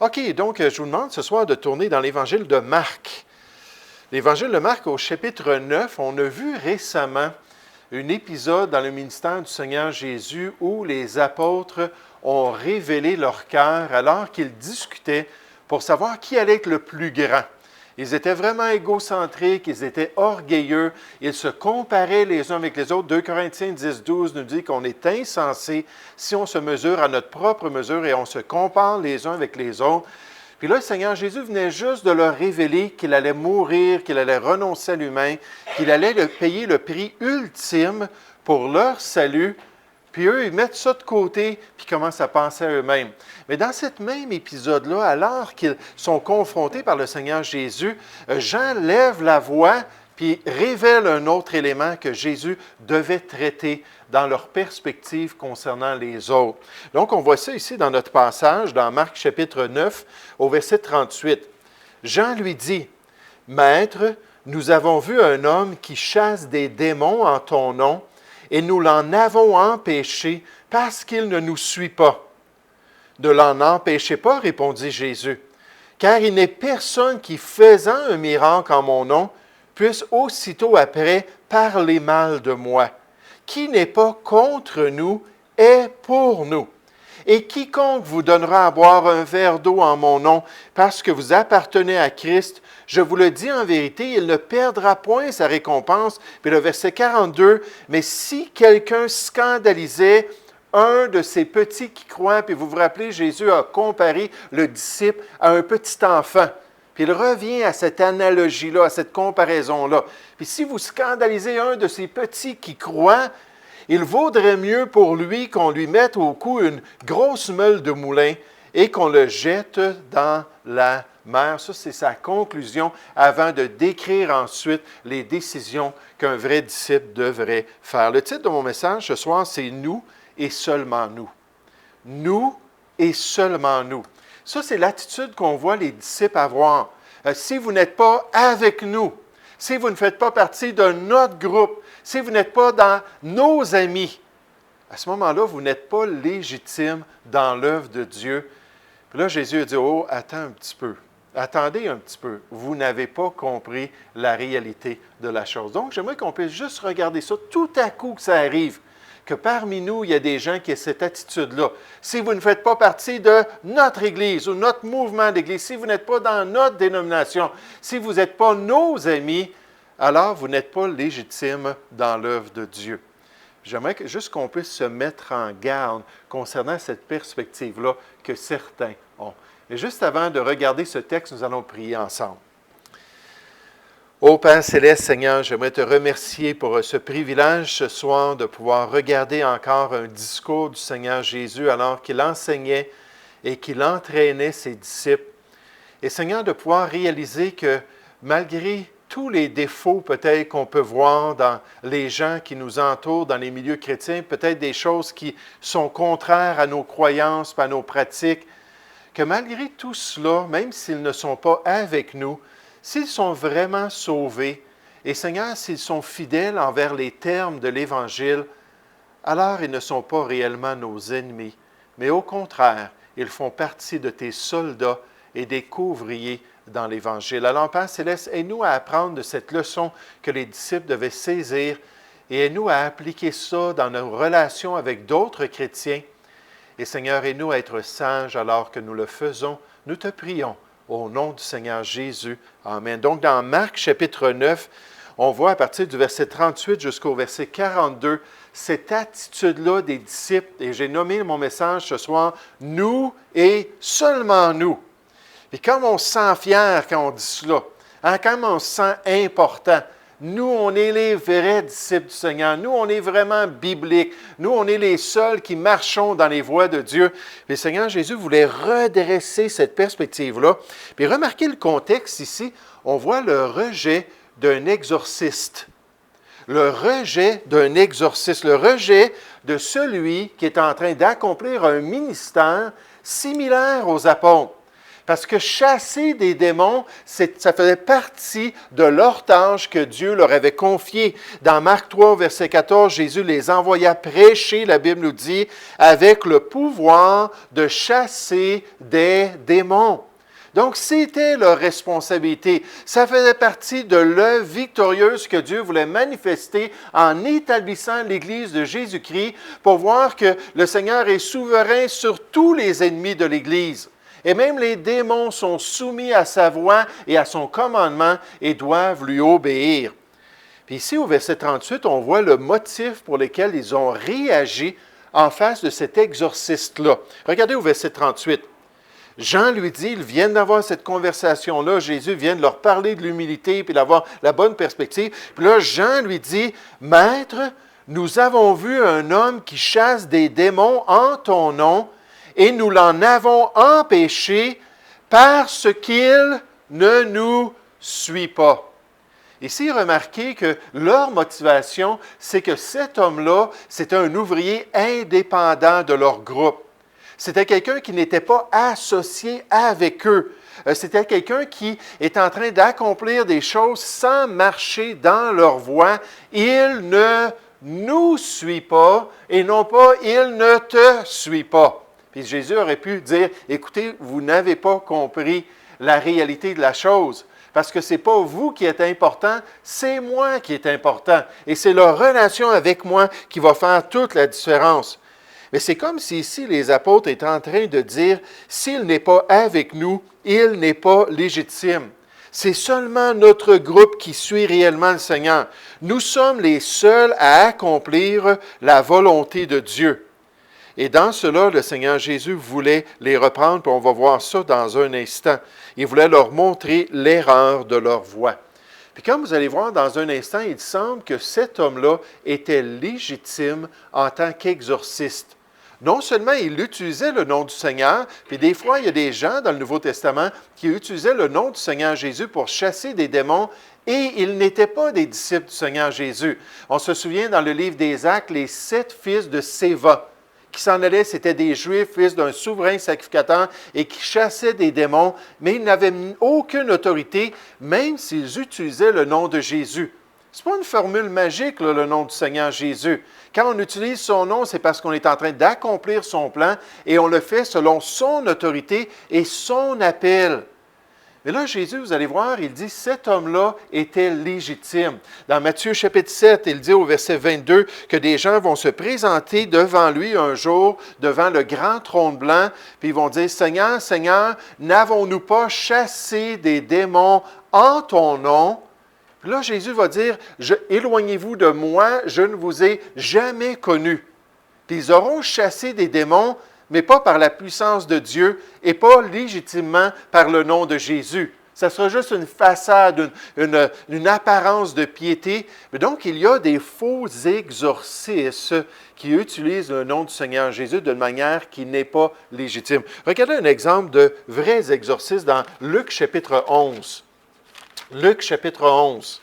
OK, donc je vous demande ce soir de tourner dans l'Évangile de Marc. L'Évangile de Marc au chapitre 9, on a vu récemment un épisode dans le ministère du Seigneur Jésus où les apôtres ont révélé leur cœur alors qu'ils discutaient pour savoir qui allait être le plus grand. Ils étaient vraiment égocentriques, ils étaient orgueilleux, ils se comparaient les uns avec les autres. 2 Corinthiens 10, 12 nous dit qu'on est insensé si on se mesure à notre propre mesure et on se compare les uns avec les autres. Puis là, le Seigneur Jésus venait juste de leur révéler qu'il allait mourir, qu'il allait renoncer à lui-même, qu'il allait payer le prix ultime pour leur salut. Puis eux, ils mettent ça de côté, puis commencent à penser à eux-mêmes. Mais dans ce même épisode-là, alors qu'ils sont confrontés par le Seigneur Jésus, Jean lève la voix, puis révèle un autre élément que Jésus devait traiter dans leur perspective concernant les autres. Donc, on voit ça ici dans notre passage, dans Marc chapitre 9, au verset 38. Jean lui dit, « Maître, nous avons vu un homme qui chasse des démons en ton nom, et nous l'en avons empêché parce qu'il ne nous suit pas. » « Ne l'en empêchez pas, répondit Jésus, car il n'est personne qui, faisant un miracle en mon nom, puisse aussitôt après parler mal de moi. Qui n'est pas contre nous est pour nous. Et quiconque vous donnera à boire un verre d'eau en mon nom, parce que vous appartenez à Christ, je vous le dis en vérité, il ne perdra point sa récompense. Puis le verset 42, « Mais si quelqu'un scandalisait un de ces petits qui croient, puis vous vous rappelez, Jésus a comparé le disciple à un petit enfant. Puis il revient à cette analogie-là, à cette comparaison-là. Puis si vous scandalisez un de ces petits qui croient, il vaudrait mieux pour lui qu'on lui mette au cou une grosse meule de moulin et qu'on le jette dans la mer. » Ça, c'est sa conclusion avant de décrire ensuite les décisions qu'un vrai disciple devrait faire. Le titre de mon message ce soir, c'est « Nous et seulement nous. » Nous et seulement nous. Ça, c'est l'attitude qu'on voit les disciples avoir. Si vous n'êtes pas avec nous, si vous ne faites pas partie de notre groupe, si vous n'êtes pas dans nos amis, à ce moment-là, vous n'êtes pas légitime dans l'œuvre de Dieu. Puis là, Jésus a dit, « Oh, attends un petit peu. Attendez un petit peu. Vous n'avez pas compris la réalité de la chose. » Donc, j'aimerais qu'on puisse juste regarder ça tout à coup que ça arrive. Que parmi nous, il y a des gens qui ont cette attitude-là. Si vous ne faites pas partie de notre Église ou notre mouvement d'Église, si vous n'êtes pas dans notre dénomination, si vous n'êtes pas nos amis, alors vous n'êtes pas légitime dans l'œuvre de Dieu. J'aimerais juste qu'on puisse se mettre en garde concernant cette perspective-là que certains ont. Et juste avant de regarder ce texte, nous allons prier ensemble. Ô Père Céleste, Seigneur, j'aimerais te remercier pour ce privilège ce soir de pouvoir regarder encore un discours du Seigneur Jésus alors qu'il enseignait et qu'il entraînait ses disciples. Et Seigneur, de pouvoir réaliser que malgré tous les défauts peut-être qu'on peut voir dans les gens qui nous entourent, dans les milieux chrétiens, peut-être des choses qui sont contraires à nos croyances, à nos pratiques, que malgré tout cela, même s'ils ne sont pas avec nous, s'ils sont vraiment sauvés, et Seigneur, s'ils sont fidèles envers les termes de l'Évangile, alors ils ne sont pas réellement nos ennemis, mais au contraire, ils font partie de tes soldats et des couvriers dans l'Évangile. Alors, Père Céleste, aide-nous à apprendre de cette leçon que les disciples devaient saisir et aide-nous à appliquer ça dans nos relations avec d'autres chrétiens. Et Seigneur, aide-nous à être sages alors que nous le faisons. Nous te prions. Au nom du Seigneur Jésus. Amen. Donc, dans Marc chapitre 9, on voit à partir du verset 38 jusqu'au verset 42, cette attitude-là des disciples, et j'ai nommé mon message ce soir, « Nous et seulement nous ». Et comme on se sent fier quand on dit cela, comme on se sent important, nous, on est les vrais disciples du Seigneur. Nous, on est vraiment bibliques. Nous, on est les seuls qui marchons dans les voies de Dieu. Le Seigneur Jésus voulait redresser cette perspective-là. Puis remarquez le contexte ici. On voit le rejet d'un exorciste. Le rejet d'un exorciste. Le rejet de celui qui est en train d'accomplir un ministère similaire aux apôtres. Parce que chasser des démons, ça faisait partie de leur tâche que Dieu leur avait confiée. Dans Marc 3, verset 14, Jésus les envoya prêcher, la Bible nous dit, avec le pouvoir de chasser des démons. Donc, c'était leur responsabilité. Ça faisait partie de l'œuvre victorieuse que Dieu voulait manifester en établissant l'Église de Jésus-Christ pour voir que le Seigneur est souverain sur tous les ennemis de l'Église. Et même les démons sont soumis à sa voix et à son commandement et doivent lui obéir. Puis ici, au verset 38, on voit le motif pour lequel ils ont réagi en face de cet exorciste-là. Regardez au verset 38. Jean lui dit, ils viennent d'avoir cette conversation-là, Jésus vient de leur parler de l'humilité puis d'avoir la bonne perspective. Puis là, Jean lui dit, « Maître, nous avons vu un homme qui chasse des démons en ton nom et nous l'en avons empêché parce qu'il ne nous suit pas. » Ici, remarquez que leur motivation, c'est que cet homme-là, c'était un ouvrier indépendant de leur groupe. C'était quelqu'un qui n'était pas associé avec eux. C'était quelqu'un qui est en train d'accomplir des choses sans marcher dans leur voie. Il ne nous suit pas et non pas il ne te suit pas. Puis Jésus aurait pu dire, écoutez, vous n'avez pas compris la réalité de la chose. Parce que ce n'est pas vous qui êtes important, c'est moi qui est important. Et c'est leur relation avec moi qui va faire toute la différence. Mais c'est comme si ici les apôtres étaient en train de dire, s'il n'est pas avec nous, il n'est pas légitime. C'est seulement notre groupe qui suit réellement le Seigneur. Nous sommes les seuls à accomplir la volonté de Dieu. Et dans cela, le Seigneur Jésus voulait les reprendre, puis on va voir ça dans un instant. Il voulait leur montrer l'erreur de leur voie. Puis comme vous allez voir dans un instant, il semble que cet homme-là était légitime en tant qu'exorciste. Non seulement il utilisait le nom du Seigneur, puis des fois, il y a des gens dans le Nouveau Testament qui utilisaient le nom du Seigneur Jésus pour chasser des démons, et ils n'étaient pas des disciples du Seigneur Jésus. On se souvient dans le livre des Actes, les 7 fils de Séva qui s'en allaient, c'étaient des Juifs, fils d'un souverain sacrificateur, et qui chassaient des démons, mais ils n'avaient aucune autorité, même s'ils utilisaient le nom de Jésus. Ce n'est pas une formule magique, là, le nom du Seigneur Jésus. Quand on utilise son nom, c'est parce qu'on est en train d'accomplir son plan et on le fait selon son autorité et son appel. Mais là, Jésus, vous allez voir, il dit, cet homme-là était légitime. Dans Matthieu chapitre 7, il dit au verset 22 que des gens vont se présenter devant lui un jour, devant le grand trône blanc, puis ils vont dire, Seigneur, Seigneur, n'avons-nous pas chassé des démons en ton nom? Puis là, Jésus va dire, éloignez-vous de moi, je ne vous ai jamais connu. Puis ils auront chassé des démons, mais pas par la puissance de Dieu et pas légitimement par le nom de Jésus. Ça sera juste une façade, une apparence de piété. Mais donc, il y a des faux exorcistes qui utilisent le nom du Seigneur Jésus d'une manière qui n'est pas légitime. Regardez un exemple de vrais exorcistes dans Luc chapitre 11. Luc chapitre 11.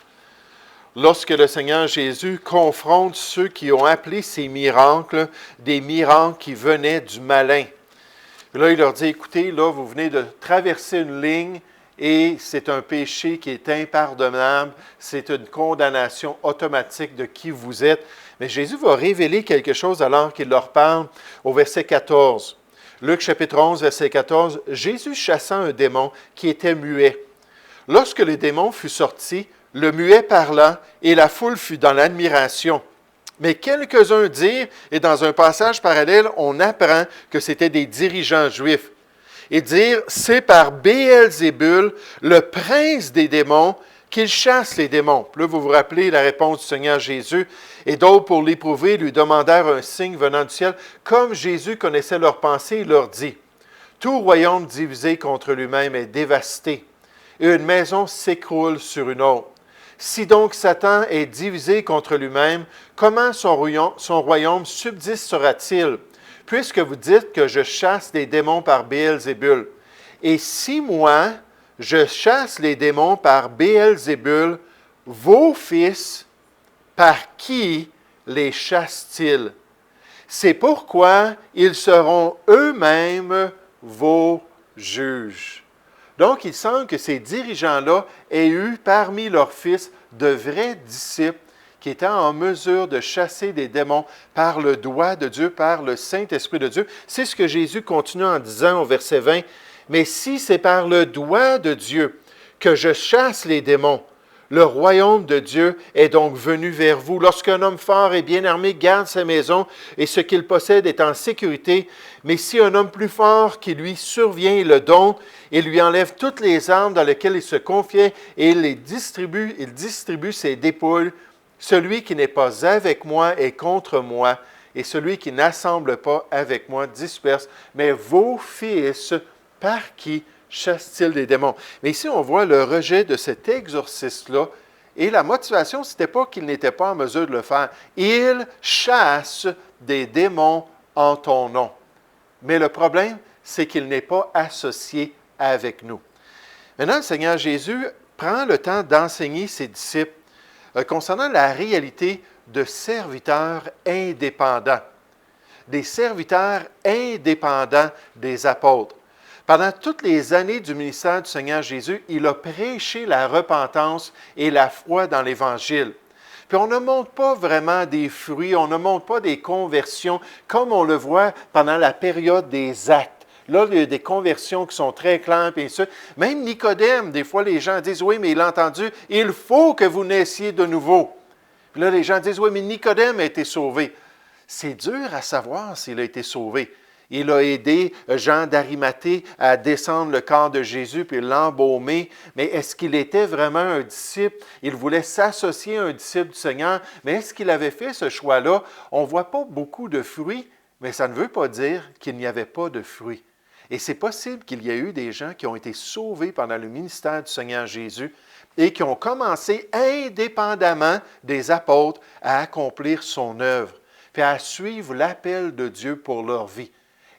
Lorsque le Seigneur Jésus confronte ceux qui ont appelé ces miracles des miracles qui venaient du malin. Là, il leur dit, écoutez, là, vous venez de traverser une ligne et c'est un péché qui est impardonnable, c'est une condamnation automatique de qui vous êtes. Mais Jésus va révéler quelque chose alors qu'il leur parle au verset 14. Luc chapitre 11, verset 14, Jésus chassa un démon qui était muet. Lorsque le démon fut sorti, le muet parla et la foule fut dans l'admiration. Mais quelques-uns dirent, et dans un passage parallèle, on apprend que c'était des dirigeants juifs, et dirent, c'est par Béelzébul, le prince des démons, qu'il chasse les démons. Puis là, vous vous rappelez la réponse du Seigneur Jésus, et d'autres, pour l'éprouver, lui demandèrent un signe venant du ciel. Comme Jésus connaissait leurs pensées, il leur dit, tout royaume divisé contre lui-même est dévasté, et une maison s'écroule sur une autre. Si donc Satan est divisé contre lui-même, comment son royaume subsistera-t-il, puisque vous dites que je chasse les démons par Béelzébul? Et si moi, je chasse les démons par Béelzébul, vos fils, par qui les chassent-ils? C'est pourquoi ils seront eux-mêmes vos juges. Donc, il semble que ces dirigeants-là aient eu parmi leurs fils de vrais disciples qui étaient en mesure de chasser des démons par le doigt de Dieu, par le Saint-Esprit de Dieu. C'est ce que Jésus continue en disant au verset 20. « Mais si c'est par le doigt de Dieu que je chasse les démons, le royaume de Dieu est donc venu vers vous. Lorsqu'un homme fort et bien armé garde sa maison et ce qu'il possède est en sécurité, mais si un homme plus fort qui lui survient et le dompte et lui enlève toutes les armes dans lesquelles il se confiait et il distribue ses dépouilles, celui qui n'est pas avec moi est contre moi, et celui qui n'assemble pas avec moi disperse. Mais vos fils, par qui chasse-t-il des démons? » Mais ici, on voit le rejet de cet exorciste-là. Et la motivation, ce n'était pas qu'il n'était pas en mesure de le faire. Il chasse des démons en ton nom. Mais le problème, c'est qu'il n'est pas associé avec nous. Maintenant, le Seigneur Jésus prend le temps d'enseigner ses disciples concernant la réalité de serviteurs indépendants. Des serviteurs indépendants des apôtres. Pendant toutes les années du ministère du Seigneur Jésus, il a prêché la repentance et la foi dans l'Évangile. Puis on ne montre pas vraiment des fruits, on ne montre pas des conversions comme on le voit pendant la période des actes. Là, il y a des conversions qui sont très claires, puis ça. Même Nicodème, des fois, les gens disent, oui, mais il a entendu, il faut que vous naissiez de nouveau. Puis là, les gens disent, oui, mais Nicodème a été sauvé. C'est dur à savoir s'il a été sauvé. Il a aidé Jean d'Arimathée à descendre le corps de Jésus puis l'embaumer. Mais est-ce qu'il était vraiment un disciple? Il voulait s'associer à un disciple du Seigneur. Mais est-ce qu'il avait fait ce choix-là? On ne voit pas beaucoup de fruits, mais ça ne veut pas dire qu'il n'y avait pas de fruits. Et c'est possible qu'il y ait eu des gens qui ont été sauvés pendant le ministère du Seigneur Jésus et qui ont commencé indépendamment des apôtres à accomplir son œuvre, puis à suivre l'appel de Dieu pour leur vie.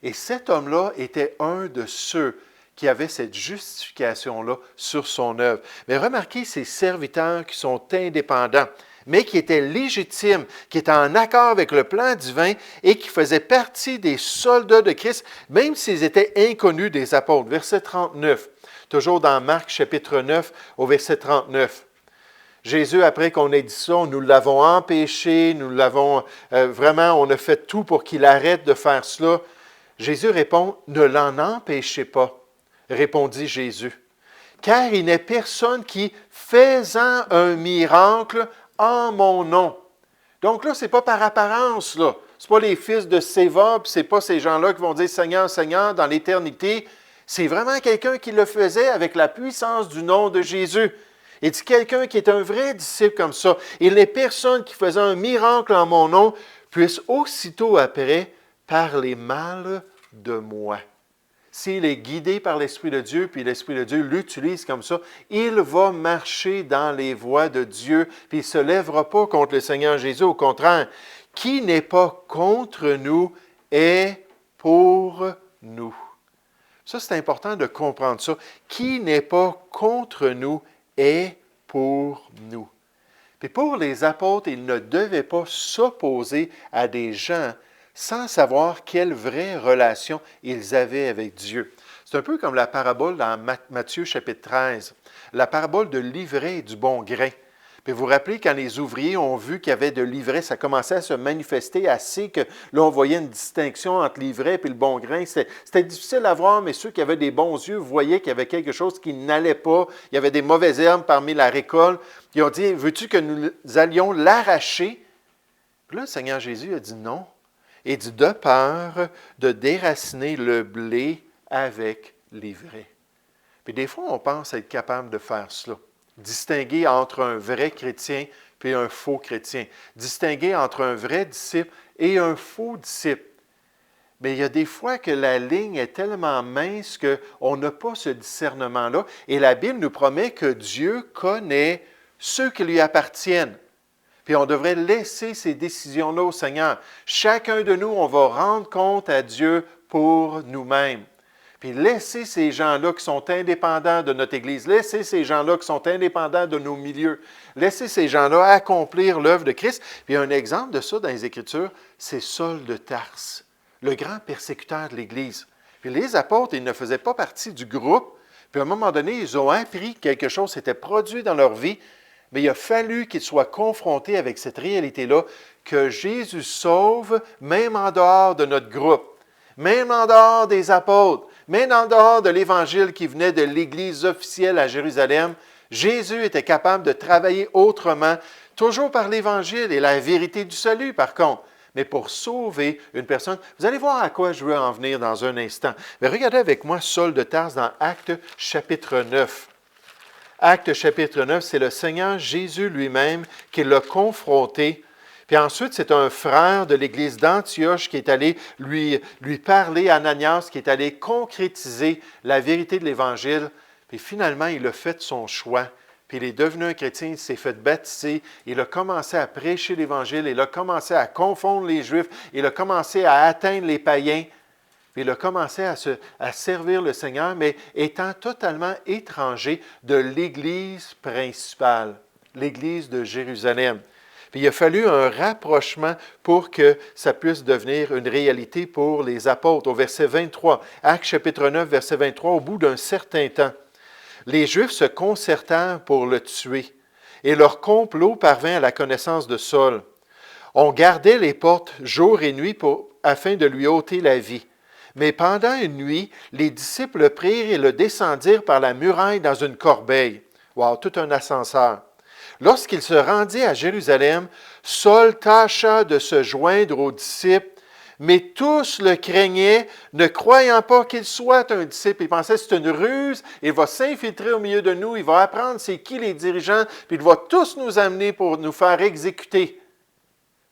Et cet homme-là était un de ceux qui avaient cette justification-là sur son œuvre. Mais remarquez ces serviteurs qui sont indépendants, mais qui étaient légitimes, qui étaient en accord avec le plan divin et qui faisaient partie des soldats de Christ, même s'ils étaient inconnus des apôtres. Verset 39, toujours dans Marc chapitre 9, au verset 39. Jésus, après qu'on ait dit ça, nous l'avons empêché, nous l'avons vraiment, on a fait tout pour qu'il arrête de faire cela. Jésus répond, « Ne l'en empêchez pas, répondit Jésus, car il n'est personne qui, faisant un miracle en mon nom. » Donc là, ce n'est pas par apparence, là. Ce n'est pas les fils de Séva, puis ce n'est pas ces gens-là qui vont dire « Seigneur, Seigneur » dans l'éternité. C'est vraiment quelqu'un qui le faisait avec la puissance du nom de Jésus. Il dit quelqu'un qui est un vrai disciple comme ça. Il n'est personne qui faisant un miracle en mon nom puisse aussitôt après parler mal de moi. S'il est guidé par l'Esprit de Dieu, puis l'Esprit de Dieu l'utilise comme ça, il va marcher dans les voies de Dieu, puis il ne se lèvera pas contre le Seigneur Jésus. Au contraire, qui n'est pas contre nous est pour nous. Ça, c'est important de comprendre ça. Qui n'est pas contre nous est pour nous. Puis pour les apôtres, ils ne devaient pas s'opposer à des gens sans savoir quelle vraie relation ils avaient avec Dieu. C'est un peu comme la parabole dans Matthieu chapitre 13, la parabole de l'ivraie et du bon grain. Puis vous vous rappelez, quand les ouvriers ont vu qu'il y avait de l'ivraie, ça commençait à se manifester assez que là, on voyait une distinction entre l'ivraie et le bon grain. C'était difficile à voir, mais ceux qui avaient des bons yeux voyaient qu'il y avait quelque chose qui n'allait pas. Il y avait des mauvaises herbes parmi la récolte. Ils ont dit, « Veux-tu que nous allions l'arracher? » Puis là, le Seigneur Jésus a dit non. Il dit, de peur de déraciner le blé avec l'ivraie. Puis des fois, on pense être capable de faire cela. Distinguer entre un vrai chrétien et un faux chrétien. Distinguer entre un vrai disciple et un faux disciple. Mais il y a des fois que la ligne est tellement mince qu'on n'a pas ce discernement-là. Et la Bible nous promet que Dieu connaît ceux qui lui appartiennent. Puis on devrait laisser ces décisions-là au Seigneur. Chacun de nous, on va rendre compte à Dieu pour nous-mêmes. Puis laisser ces gens-là qui sont indépendants de notre Église, laisser ces gens-là qui sont indépendants de nos milieux, laisser ces gens-là accomplir l'œuvre de Christ. Puis un exemple de ça dans les Écritures, c'est Saul de Tarse, le grand persécuteur de l'Église. Puis les apôtres, ils ne faisaient pas partie du groupe, Puis à un moment donné, ils ont appris que quelque chose s'était produit dans leur vie, mais il a fallu qu'ils soient confrontés avec cette réalité-là, que Jésus sauve même en dehors de notre groupe, même en dehors des apôtres, même en dehors de l'Évangile qui venait de l'Église officielle à Jérusalem. Jésus était capable de travailler autrement, toujours par l'Évangile et la vérité du salut, par contre, mais pour sauver une personne. Vous allez voir à quoi je veux en venir dans un instant. Mais regardez avec moi Saul de Tarse dans Actes chapitre 9. Actes chapitre 9, c'est le Seigneur Jésus lui-même qui l'a confronté. Puis ensuite, c'est un frère de l'Église d'Antioche qui est allé lui parler, Ananias, qui est allé concrétiser la vérité de l'Évangile. Puis finalement, il a fait son choix. Puis il est devenu un chrétien, il s'est fait baptiser, il a commencé à prêcher l'Évangile, il a commencé à confondre les Juifs, il a commencé à atteindre les païens. Puis il a commencé à servir le Seigneur, mais étant totalement étranger de l'Église principale, l'Église de Jérusalem. Puis il a fallu un rapprochement pour que ça puisse devenir une réalité pour les apôtres. Au verset 23, Actes chapitre 9, verset 23, au bout d'un certain temps, les Juifs se concertèrent pour le tuer, et leur complot parvint à la connaissance de Saul. On gardait les portes jour et nuit afin de lui ôter la vie. Mais pendant une nuit, les disciples le prirent et le descendirent par la muraille dans une corbeille. Wow, tout un ascenseur. Lorsqu'il se rendit à Jérusalem, Saul tâcha de se joindre aux disciples, mais tous le craignaient, ne croyant pas qu'il soit un disciple. Ils pensaient que c'est une ruse, il va s'infiltrer au milieu de nous, il va apprendre c'est qui les dirigeants, puis il va tous nous amener pour nous faire exécuter.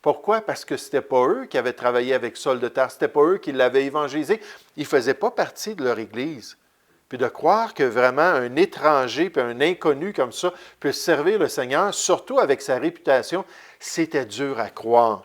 Pourquoi? Parce que ce n'était pas eux qui avaient travaillé avec Saul de Tarse, ce n'était pas eux qui l'avaient évangélisé. Ils ne faisaient pas partie de leur Église. Puis de croire que vraiment un étranger puis un inconnu comme ça puisse servir le Seigneur, surtout avec sa réputation, c'était dur à croire.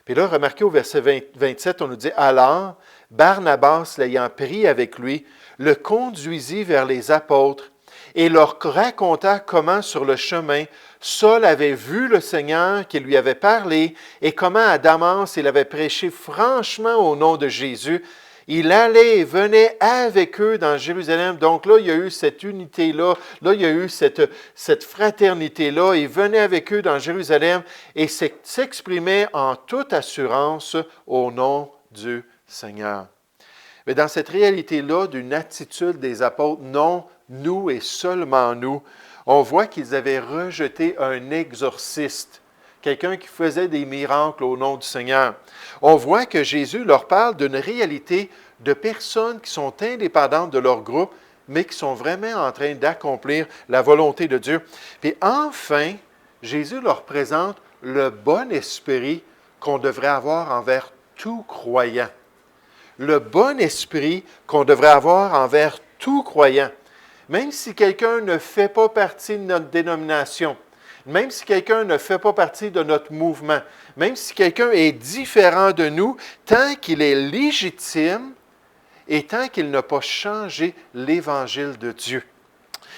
Puis là, remarquez au verset 27, on nous dit « Alors, Barnabas, l'ayant pris avec lui, le conduisit vers les apôtres et leur raconta comment sur le chemin, Saul avait vu le Seigneur qui lui avait parlé et comment à Damas, il avait prêché franchement au nom de Jésus. Il allait et venait avec eux dans Jérusalem. Donc là, il y a eu cette unité-là. Là, il y a eu cette fraternité-là. Il venait avec eux dans Jérusalem et s'exprimait en toute assurance au nom du Seigneur. Mais dans cette réalité-là d'une attitude des apôtres, non, nous et seulement nous, on voit qu'ils avaient rejeté un exorciste, quelqu'un qui faisait des miracles au nom du Seigneur. On voit que Jésus leur parle d'une réalité de personnes qui sont indépendantes de leur groupe, mais qui sont vraiment en train d'accomplir la volonté de Dieu. Puis enfin, Jésus leur présente le bon esprit qu'on devrait avoir envers tout croyant. Le bon esprit qu'on devrait avoir envers tout croyant. Même si quelqu'un ne fait pas partie de notre dénomination, même si quelqu'un ne fait pas partie de notre mouvement, même si quelqu'un est différent de nous, tant qu'il est légitime et tant qu'il n'a pas changé l'Évangile de Dieu.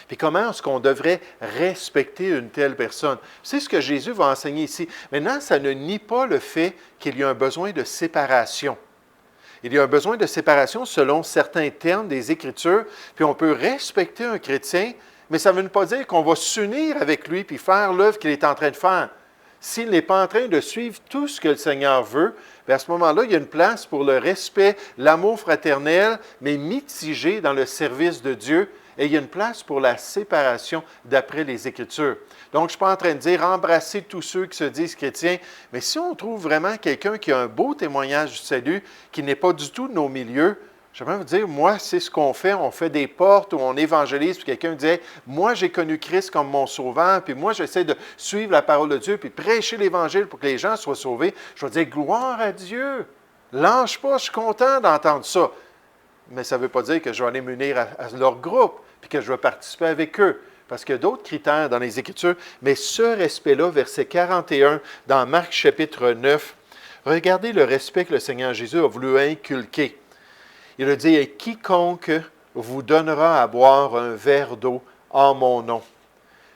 Puis comment est-ce qu'on devrait respecter une telle personne? C'est ce que Jésus va enseigner ici. Maintenant, ça ne nie pas le fait qu'il y a un besoin de séparation. Il y a un besoin de séparation selon certains termes des Écritures, puis on peut respecter un chrétien, mais ça ne veut pas dire qu'on va s'unir avec lui puis faire l'œuvre qu'il est en train de faire. S'il n'est pas en train de suivre tout ce que le Seigneur veut, bien à ce moment-là, il y a une place pour le respect, l'amour fraternel, mais mitigé dans le service de Dieu, et il y a une place pour la séparation d'après les Écritures. Donc, je ne suis pas en train de dire embrasser tous ceux qui se disent chrétiens, mais si on trouve vraiment quelqu'un qui a un beau témoignage du salut, qui n'est pas du tout de nos milieux, j'aimerais vous dire, moi, c'est ce qu'on fait. On fait des portes où on évangélise, puis quelqu'un disait, moi, j'ai connu Christ comme mon sauveur, puis moi, j'essaie de suivre la parole de Dieu, puis prêcher l'Évangile pour que les gens soient sauvés. Je vais dire, gloire à Dieu. Lâche pas, je suis content d'entendre ça. Mais ça ne veut pas dire que je vais aller m'unir à leur groupe, puis que je vais participer avec eux. Parce qu'il y a d'autres critères dans les Écritures, mais ce respect-là, verset 41, dans Marc chapitre 9, regardez le respect que le Seigneur Jésus a voulu inculquer. Il a dit, « Et quiconque vous donnera à boire un verre d'eau en mon nom,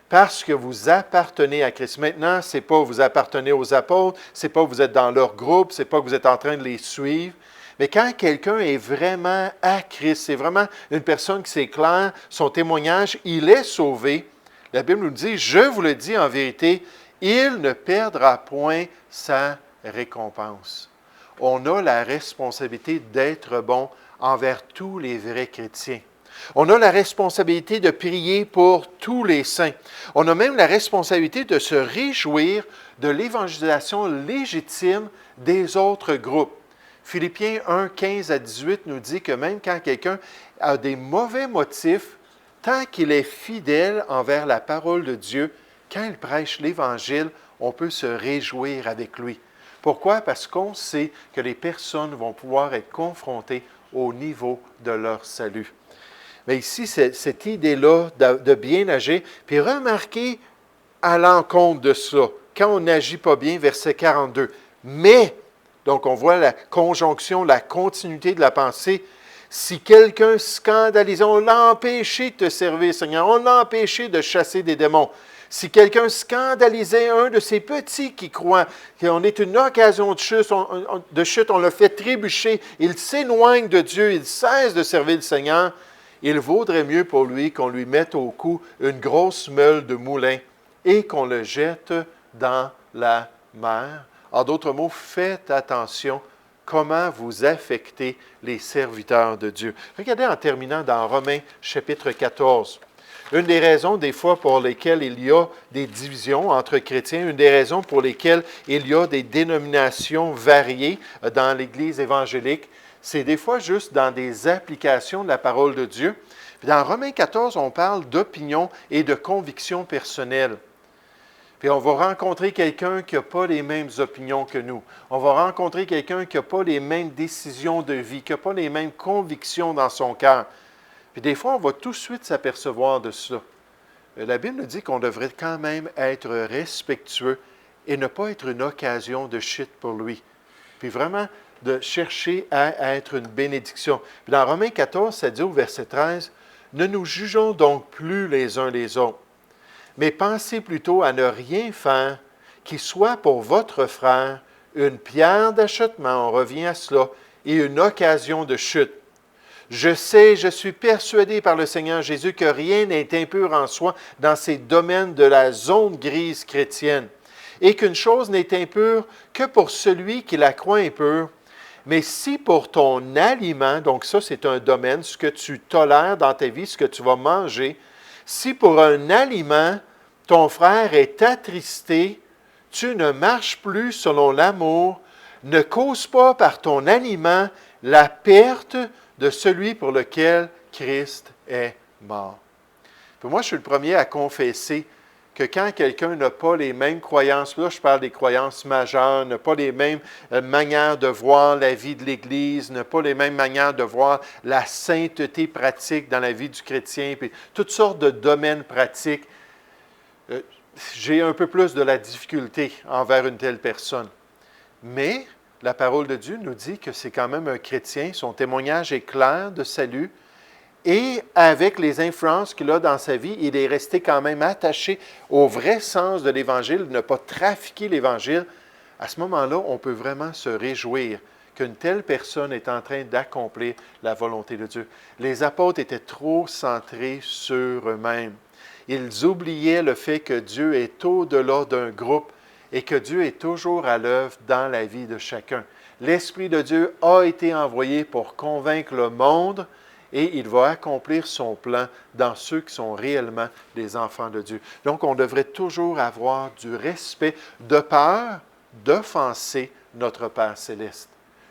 parce que vous appartenez à Christ. » Maintenant, ce n'est pas vous appartenez aux apôtres, ce n'est pas que vous êtes dans leur groupe, ce n'est pas que vous êtes en train de les suivre, Mais quand quelqu'un est vraiment à Christ, c'est vraiment une personne qui s'éclaire, son témoignage, il est sauvé. La Bible nous dit, je vous le dis en vérité, il ne perdra point sa récompense. On a la responsabilité d'être bon envers tous les vrais chrétiens. On a la responsabilité de prier pour tous les saints. On a même la responsabilité de se réjouir de l'évangélisation légitime des autres groupes. Philippiens 1, 15 à 18 nous dit que même quand quelqu'un a des mauvais motifs, tant qu'il est fidèle envers la parole de Dieu, quand il prêche l'Évangile, on peut se réjouir avec lui. Pourquoi? Parce qu'on sait que les personnes vont pouvoir être confrontées au niveau de leur salut. Mais ici, cette idée-là de bien agir, puis remarquez à l'encontre de cela, quand on n'agit pas bien, verset 42. Mais, donc on voit la conjonction, la continuité de la pensée, si quelqu'un scandalisait, on l'a empêché de te servir, Seigneur, on l'a empêché de chasser des démons. Si quelqu'un scandalisait un de ces petits qui croient qu'on est une occasion de chute, on le fait trébucher, il s'éloigne de Dieu, il cesse de servir le Seigneur, il vaudrait mieux pour lui qu'on lui mette au cou une grosse meule de moulin et qu'on le jette dans la mer. En d'autres mots, faites attention comment vous affectez les serviteurs de Dieu. Regardez en terminant dans Romains chapitre 14. Une des raisons des fois pour lesquelles il y a des divisions entre chrétiens, une des raisons pour lesquelles il y a des dénominations variées dans l'Église évangélique, c'est des fois juste dans des applications de la parole de Dieu. Puis dans Romains 14, on parle d'opinion et de conviction personnelle. Puis on va rencontrer quelqu'un qui n'a pas les mêmes opinions que nous. On va rencontrer quelqu'un qui n'a pas les mêmes décisions de vie, qui n'a pas les mêmes convictions dans son cœur. Puis des fois, on va tout de suite s'apercevoir de cela. La Bible nous dit qu'on devrait quand même être respectueux et ne pas être une occasion de chute pour lui. Puis vraiment, de chercher à être une bénédiction. Puis dans Romains 14, ça dit au verset 13, « Ne nous jugeons donc plus les uns les autres, mais pensez plutôt à ne rien faire qui soit pour votre frère une pierre d'achoppement, on revient à cela, et une occasion de chute. Je sais, je suis persuadé par le Seigneur Jésus que rien n'est impur en soi dans ces domaines de la zone grise chrétienne, et qu'une chose n'est impure que pour celui qui la croit impure. Mais si pour ton aliment, donc ça c'est un domaine, ce que tu tolères dans ta vie, ce que tu vas manger, si pour un aliment, ton frère est attristé, tu ne marches plus selon l'amour, ne cause pas par ton aliment la perte de celui pour lequel Christ est mort. Puis moi, je suis le premier à confesser que quand quelqu'un n'a pas les mêmes croyances, là je parle des croyances majeures, n'a pas les mêmes manières de voir la vie de l'Église, n'a pas les mêmes manières de voir la sainteté pratique dans la vie du chrétien, puis toutes sortes de domaines pratiques, j'ai un peu plus de la difficulté envers une telle personne. Mais la parole de Dieu nous dit que c'est quand même un chrétien, son témoignage est clair de salut, et avec les influences qu'il a dans sa vie, il est resté quand même attaché au vrai sens de l'Évangile, ne pas trafiquer l'Évangile. À ce moment-là, on peut vraiment se réjouir qu'une telle personne est en train d'accomplir la volonté de Dieu. Les apôtres étaient trop centrés sur eux-mêmes. Ils oubliaient le fait que Dieu est au-delà d'un groupe et que Dieu est toujours à l'œuvre dans la vie de chacun. L'Esprit de Dieu a été envoyé pour convaincre le monde et il va accomplir son plan dans ceux qui sont réellement des enfants de Dieu. Donc, on devrait toujours avoir du respect, de peur d'offenser notre Père céleste.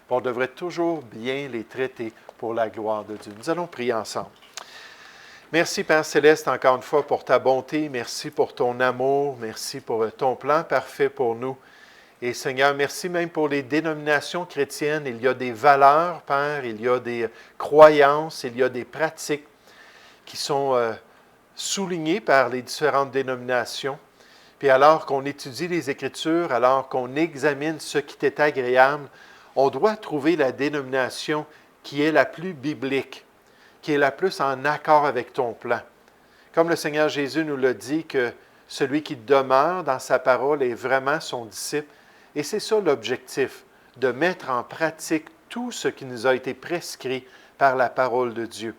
On devrait toujours bien les traiter pour la gloire de Dieu. Nous allons prier ensemble. Merci, Père céleste, encore une fois, pour ta bonté. Merci pour ton amour. Merci pour ton plan parfait pour nous. Et Seigneur, merci même pour les dénominations chrétiennes. Il y a des valeurs, Père, il y a des croyances, il y a des pratiques qui sont soulignées par les différentes dénominations. Puis alors qu'on étudie les Écritures, alors qu'on examine ce qui t'est agréable, on doit trouver la dénomination qui est la plus biblique, qui est la plus en accord avec ton plan. Comme le Seigneur Jésus nous l'a dit, que celui qui demeure dans sa parole est vraiment son disciple. Et c'est ça l'objectif, de mettre en pratique tout ce qui nous a été prescrit par la parole de Dieu.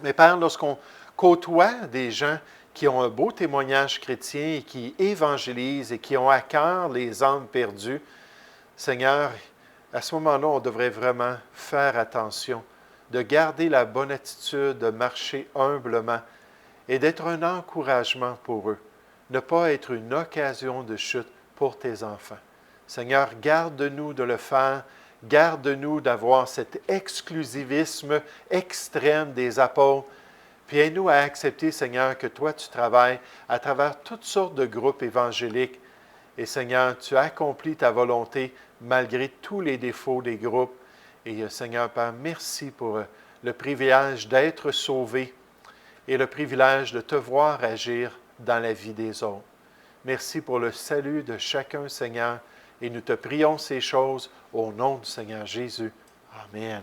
Mais Père, lorsqu'on côtoie des gens qui ont un beau témoignage chrétien et qui évangélisent et qui ont à cœur les âmes perdues, Seigneur, à ce moment-là, on devrait vraiment faire attention, de garder la bonne attitude, de marcher humblement et d'être un encouragement pour eux, ne pas être une occasion de chute pour tes enfants. Seigneur, garde-nous de le faire, garde-nous d'avoir cet exclusivisme extrême des apôtres, puis aide-nous à accepter, Seigneur, que toi, tu travailles à travers toutes sortes de groupes évangéliques. Et Seigneur, tu accomplis ta volonté malgré tous les défauts des groupes. Et Seigneur, Père, merci pour le privilège d'être sauvé et le privilège de te voir agir dans la vie des autres. Merci pour le salut de chacun, Seigneur, et nous te prions ces choses au nom du Seigneur Jésus. Amen.